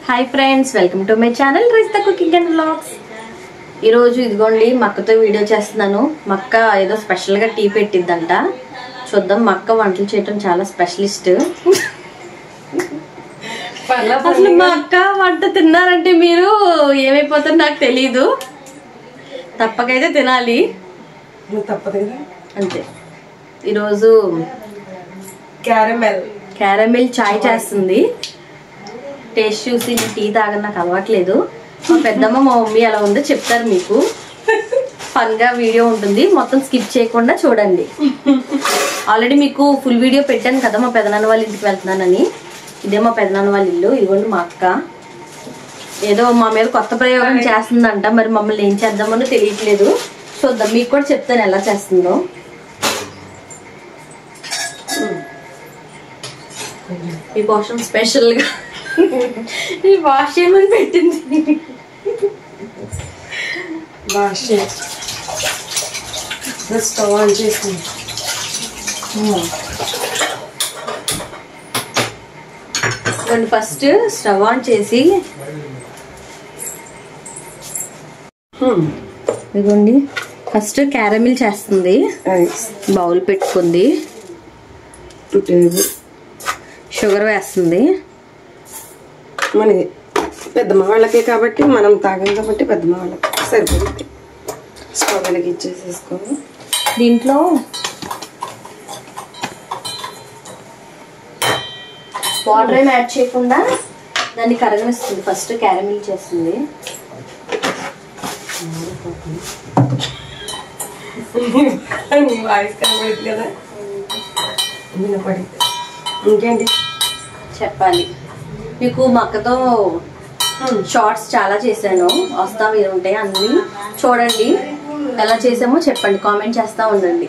Hi friends, welcome to my channel Rijitha cooking and vlogs. ఈరోజు ఇదిగోండి మక్కతో video చేస్తున్నాను. మక్క ఏదో స్పెషల్గా టీ పెట్టిద్దంట. చూద్దాం. మక్క వంటలు చేయటం చాలా స్పెషలిస్ట్. అసలు మా అక్క వంట తిన్నారంటే మీరు ఏమైపోతారో నాకు తెలీదు. తప్పకైతే తినాలి, తప్పదు కదా. అంతే. ఈరోజు క్యారమెల్ చాయ్ చేస్తుంది. టేస్ట్ చూసి టీ తాగని నాకు అలవాట్లేదు. మా పెద్దమ్మ మా మమ్మీ ఎలా ఉందో చెప్తారు మీకు. ఫన్ గా వీడియో ఉంటుంది, మొత్తం స్కిప్ చేయకుండా చూడండి. ఆల్రెడీ మీకు ఫుల్ వీడియో పెట్టాను కదా మా పెదనాన్న వాళ్ళ ఇంటికి వెళ్తున్నానని. ఇదే మా పెదనాన్న వాళ్ళ ఇల్లు. ఇదిగోండి మా అక్క ఏదో మా మీద కొత్త ప్రయోగం చేస్తుందంట. మరి మమ్మల్ని ఏం చేద్దామని తెలియట్లేదు. చూద్దాం, మీకు కూడా చెప్తాను ఎలా చేస్తుందో. మీకోసం స్పెషల్ గా ఈ వాష్ చేయమని పెట్టింది. స్టవ్ ఆన్ చేసింది. ఫస్ట్ స్టవ్ ఆన్ చేసి ఇదిగోండి ఫస్ట్ క్యారమిల్ చేస్తుంది. బౌల్ పెట్టుకుంది, 2 టేబుల్ షుగర్ వేస్తుంది. మనకి పెద్దమ్మ వాళ్ళకే కాబట్టి మనం తాగాం కాబట్టి పెద్దమ్మ వాళ్ళకి సరిపోతుంది. స్టవ్ వెలిగించేసేసుకోవాలి. దీంట్లో వాటర్ ఏమి యాడ్ చేయకుండా దాన్ని కరగనిస్తుంది. ఫస్ట్ క్యారమిల్ చేస్తుంది. వాయిస్ కనబడింది కదా, వినపడింది. ఇంకేంటి చెప్పాలి. మీకు మక్కతో షార్ట్స్ చాలా చేశాను, వస్తా మీరు ఉంటాయి అన్ని చూడండి. ఎలా చేసామో చెప్పండి, కామెంట్ చేస్తా ఉండండి.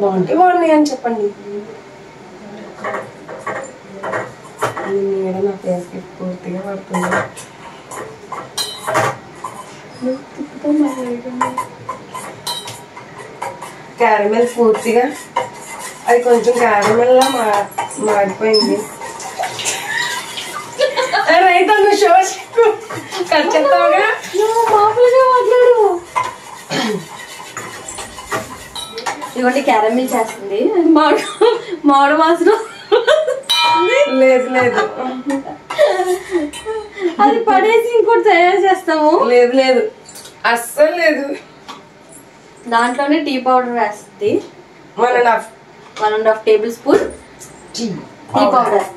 బాగున్నాయి అని చెప్పండి. నా ఫేస్కి పూర్తిగా పడుతుంది. క్యారమెల్ పూర్తిగా అది కొంచెం క్యారమెల్లా మాడిపోయింది. రైతు షోస్ ఖచ్చితంగా మాట్లాడు. ఇవ్వండి క్యారమిల్ చేస్తుంది. మామిడి వాసన లేదు లేదు, అది పడేసి ఇంకోటి తయారు చేస్తాము. లేదు లేదు, అస్సలు లేదు. దాంట్లోనే టీ పౌడర్ వేస్తుంది. 1.5 టేబుల్ స్పూన్ టీ పౌడర్.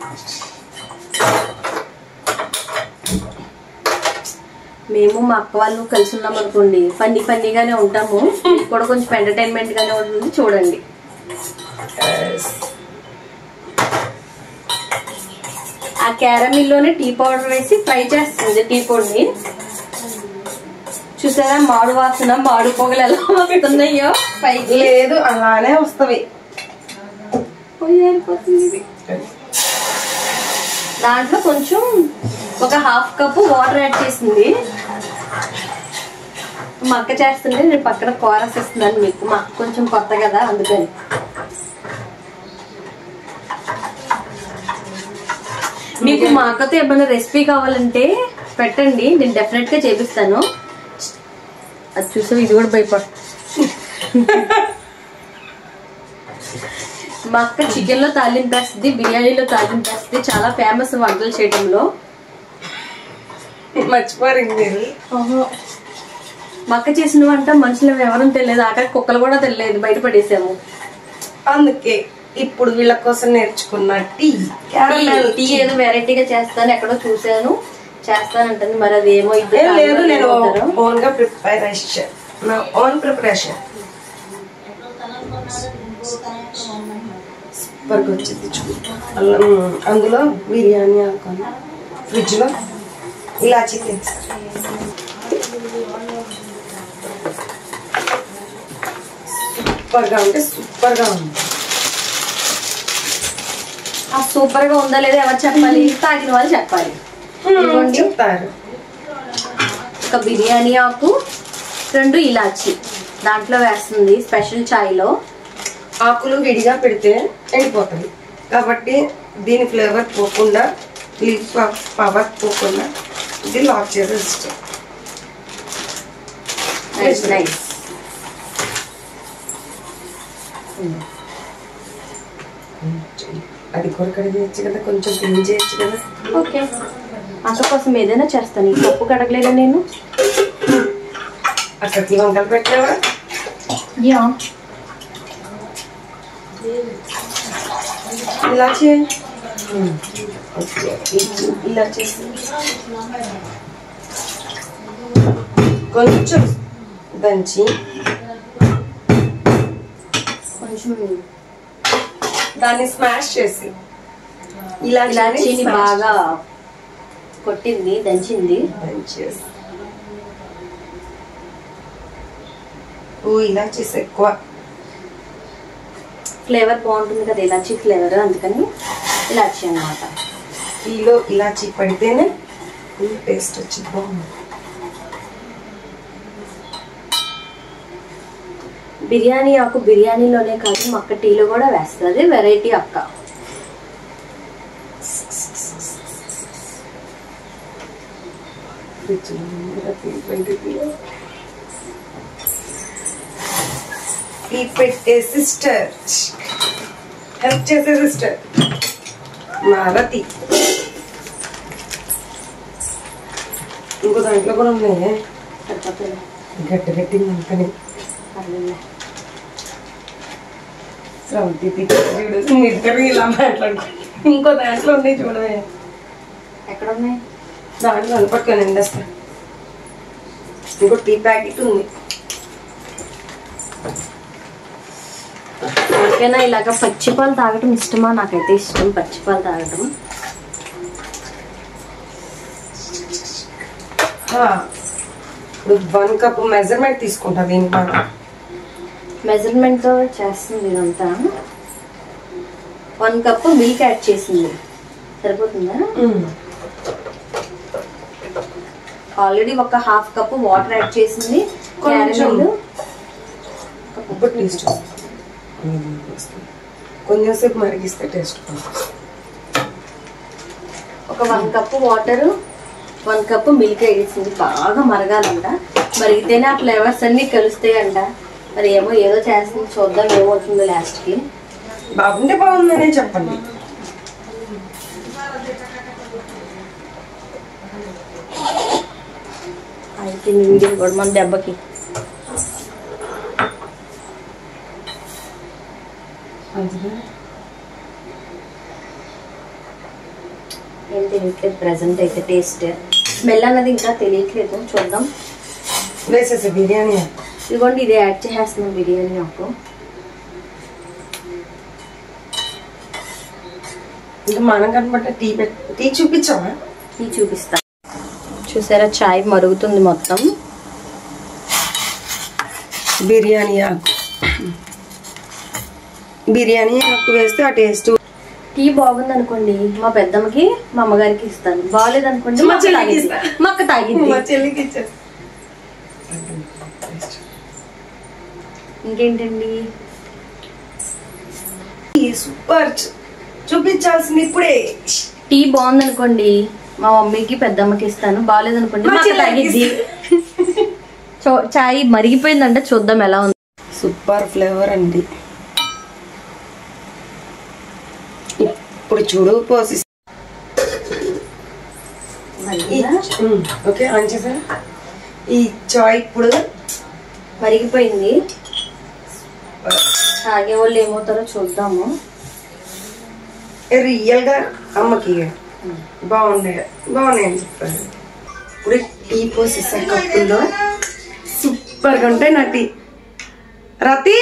మేము మా అక్క వాళ్ళు కలిసి ఉన్నాం అనుకోండి, ఫన్నీగానే ఉంటాము. మీకు కూడా కొంచెం ఎంటర్టైన్మెంట్ గానే ఉంటుంది, చూడండి. ఆ క్యారమిల్లోనే టీ పౌడర్ వేసి ఫ్రై చేస్తుంది. టీ పొడిని చూసారా, మామిడి వాసన, మామిడి పొగలు ఎలా వస్తున్నాయో పైకి. లేదు, అలానే వస్తాయి. దాంట్లో కొంచెం ఒక 1/2 కప్పు వాటర్ యాడ్ చేసింది. మా అక్క చేస్తుంటే నేను పక్కన కోరస్ ఇస్తున్నాను మీకు. మా అక్క కొంచెం కొత్త కదా, అందుకని. మీకు మా అక్కతో ఏమైనా రెసిపీ కావాలంటే పెట్టండి, నేను డెఫినెట్ గా చేపిస్తాను. అది చూసావు, ఇది కూడా భయపడు. మా అక్క చికెన్ లో తాలింపేస్తుంది, బిర్యానీలో తాలింపేస్తుంది. చాలా ఫేమస్ వంటలు చేయడంలో. మర్చిపోరు మీరు. మా అక్క చేసిన వంట మనుషులు ఎవరూ తెలియదు, అక్కడ కుక్కలు కూడా తెలియదు, బయటపడేసాము. అందుకే ఇప్పుడు వీళ్ళ కోసం నేర్చుకున్న టీ ఏదో వెరైటీగా చేస్తాను, ఎక్కడో చూసాను చేస్తానంటుంది. మరి అది ఏమో లేదు, నేను ఓన్ గా ప్రిపరేషన్, నా ఓన్ ప్రిపరేషన్. సూపర్గా వచ్చింది చూడు. అందులో బిర్యానీ ఆకుని ఫ్రిడ్జ్ లో ఇలాచీ తెచ్చారు. సూపర్గా ఉంటే సూపర్గా ఉంది. ఆ సూపర్ గా ఉందా లేదా ఎవరు చెప్పాలి? తాగిన వాళ్ళు చెప్పాలి. చెప్తారు. ఒక బిర్యానీ ఆకు, 2 ఇలాచి దాంట్లో వేస్తుంది. స్పెషల్ చాయ్లో ఆకులు విడిగా పెడితే ఎండిపోతాయి కాబట్టి దీని ఫ్లేవర్ పోకుండా లీఫ్ పవర్ పోకుండా ఇది లాక్ చేసే సిస్టమ్. నైస్. అది కూడా కడిగేయచ్చు కదా, కొంచెం క్లీన్ చేయొచ్చు కదా. ఓకే, అక్క కోసం ఏదైనా చేస్తాను. ఈ కప్పు కడగలేదా నేను? అక్కడికి వంకలు పెట్టావా? యా, ఇలా చేయి. ఇలా చేసి కొంచెం దంచి కొంచెం దాన్ని స్మాష్ చేసి ఇలాచీని బాగా కొట్టింది, దంచింది. దంచేసి ఇలాచీస్ ఎక్కువ ఫ్లేవర్ బాగుంటుంది కదా, ఇలాచీ ఫ్లేవర్, అందుకని ఇలాచీ అన్నమాట. టీలో ఇలాచీ పడితేనే టేస్ట్ వచ్చింది. బాగుంది. బిర్యానీ ఆకు బిర్యానీలోనే కాదు, మా అక్క టీలో కూడా వేస్తుంది. వెరైటీ అక్క. టీ పెట్టే సిస్టర్, హెల్ప్ చేసే సిస్టర్ మారతి. ఇంకో దాంట్లో కూడా ఉన్నాయి గట్టి గట్టి అనుకని శ్రవంతి ఇద్దరు ఇలా మాట్లాడుకో. ఇంకో దాంట్లో ఉన్నాయి చూడవే. ఎక్కడ ఉన్నాయి? దాంట్లో అనుపట్టుకొని ఎండేస్తా. ఇంకో టీ ప్యాకెట్ ఉంది. ఓకేనా? ఇలాగ పచ్చిపాలు తాగటం ఇష్టమా? నాకైతే ఇష్టం పచ్చిపాలు తాగటం. ఇప్పుడు 1 కప్ మెజర్మెంట్ తీసుకుంటా. దీని పైన మెజర్మెంట్ తో చేస్తుంది ఇదంతా. 1 కప్ మిల్క్ యాడ్ చేసింది, సరిపోతుందా? ఆల్రెడీ ఒక 1/2 కప్ వాటర్ యాడ్ చేసింది. కొంచెం సేపు మరిగిస్తే టేస్ట్. ఒక 1 కప్ వాటర్, 1 కప్ మిల్క్ వేసింది. బాగా మరగాలంట, మరిగితేనే ఆ ఫ్లేవర్స్ అన్ని కలుస్తాయంట. మరి ఏమో ఏదో చేస్తుంది, చూద్దాం ఏమవుతుందో లాస్ట్ కి. బాగుంటే బాగుందనే చెప్పండి. అయితే వీడియో కూడా మన దెబ్బకి ఏం తెలియట్లేదు ప్రెసెంట్ అయితే. టేస్ట్ స్మెల్ అన్నది ఇంకా తెలియట్లేదు, చూద్దాం. వేసేసి బిర్యానీ ఇదిగోండి, ఇది యాడ్ చేసేస్తున్నాం బిర్యానీ నాకు. ఇంకా మనం కనబట్ట టీ చూపించావా? టీ చూపిస్తా. చూసారా, చాయ్ మరుగుతుంది మొత్తం. బిర్యానీ ఆకు వేస్తే ఆ టేస్ట్. టీ బాగుంది అనుకోండి మా పెద్దమ్మకి, మా అమ్మగారికి ఇస్తాను. బాగాలేదు అనుకోండి మా అక్క తాగింది. ఇంకేంటండి? సూపర్, చూపించాల్సింది ఇప్పుడే. టీ బాగుంది అనుకోండి మా మమ్మీకి, పెద్దమ్మకి ఇస్తాను. బాగాలేదు అనుకోండి మా అక్క తాగిద్ది. చాయ్ మరిగిపోయిందంటే చూద్దాం ఎలా ఉంది. సూపర్ ఫ్లేవర్ అండి. ఇప్పుడు చూడు పోసి. ఓకే, ఆన్ చేసా. ఈ చాయ్ ఇప్పుడు మరిగిపోయింది. తాగే వాళ్ళు ఏమవుతారో చూద్దాము. రియల్ గా అమ్మకి బాగున్నాయని చెప్పారు. ఇప్పుడు టీ పోసేసా కప్పుల్లో. సూపర్ గా ఉంటాయి నా టీ. రతి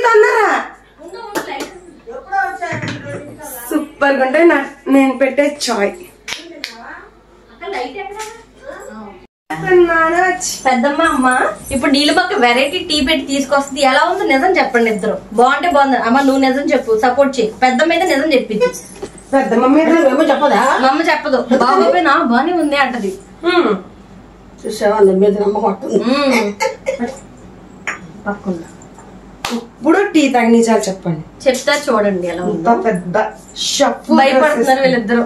తొందరా. సూపర్ గా ఉంటాయి నేను పెట్టే చాయ్. పెద్దమ్మ అమ్మ ఇప్పుడు నీళ్ళు పక్క వెరైటీ టీ పెట్టి తీసుకొస్తుంది. ఎలా ఉందో నిజం చెప్పండి ఇద్దరు. బాగుంటే బాగుంది. అమ్మ నువ్వు నిజం చెప్పు, సపోర్ట్ చేయి. పెద్దమ్మ అయితే నిజం చెప్పింది. పెద్దమ్మ చెప్పదా? మా అమ్మ చెప్పదు. బాగోపోయినా బాగానే ఉంది అంటది. చూసావా, మీద నమ్మకం పక్కన ఇప్పుడు టీ తాగి నిజాలు చెప్పండి. చెప్తా చూడండి ఎలా ఇంత ఉందో. పెద్ద షఫ్ భయపడుతున్నారు వీళ్ళిద్దరు.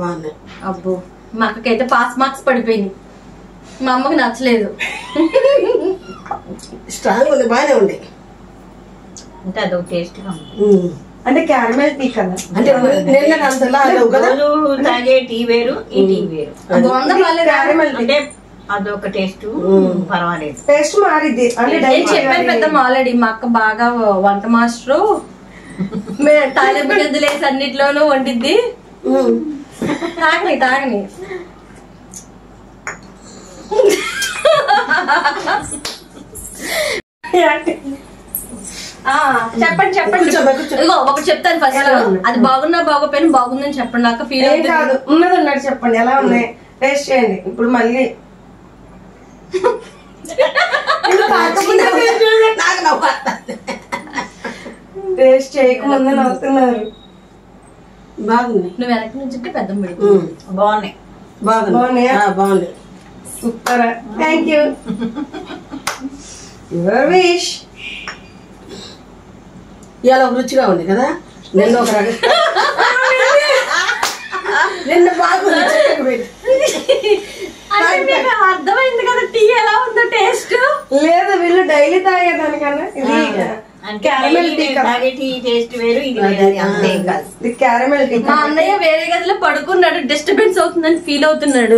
బాగున్నాయి. అబ్బో మా అక్కకైతే పాస్ మార్క్స్ పడిపోయింది. మా అమ్మకి నచ్చలేదు. స్ట్రాంగ్ ఉంది, బాగానే ఉంది. అంటే అదొక టేస్ట్ అంటే క్యారమెల్ టీ కదా, అంటే నిన్న అంతలా కదా తాగే టీ వేరు, ఈ టీ వేరు. క్యారమెల్ టీ అంటే అదొక టేస్ట్ పర్వాలేదు. టేస్ట్ మారిద్ది. అంటే నేను చెప్పాను పెద్దమ్మ ఆల్రెడీ, మా అక్క బాగా వంట మాస్టరు, తాలింపు గింజలు వేసి అన్నిట్లోనూ వండిద్ది. తాగని తాగని చెప్పండి చెప్పండి. ఇదిగో ఒకటి చెప్తాను ఫస్ట్. అది బాగున్నా బాగోపోయినా బాగుందని చెప్పండి. నాకు ఫీల్ ఏం కాదు, ఉన్నది ఉన్నట్టు చెప్పండి ఎలా ఉన్నాయి, టేస్ట్ చేయండి. ఇప్పుడు మళ్ళీ టేస్ట్ చేయకముందే నవ్వుతున్నారు. బాగుంది. నువ్వు వెనక నుంచి పెద్ద బాగున్నాయి. బాగున్నాయా? బాగుంది. Super, thank you. Your wish. ఇవాళ ఒక రుచిగా ఉంది కదా, నిన్న ఒక రకం. నిన్న బాగుంది. అర్థమైంది కదా టీ ఎలా ఉందో టేస్ట్. లేదు వీళ్ళు డైలీ తాగేదానికన్నా ఇది క్యారమెల్ టీ కదా. తాగే టీ టేస్ట్ వేరు, ఇది వేరు. అంతే కాదు. ఇది క్యారమెల్ టీ. మా అన్నయ్య వేరే గదిలో పడుకున్నాడు, డిస్టర్బెన్స్ అవుతుందని ఫీల్ అవుతున్నాడు.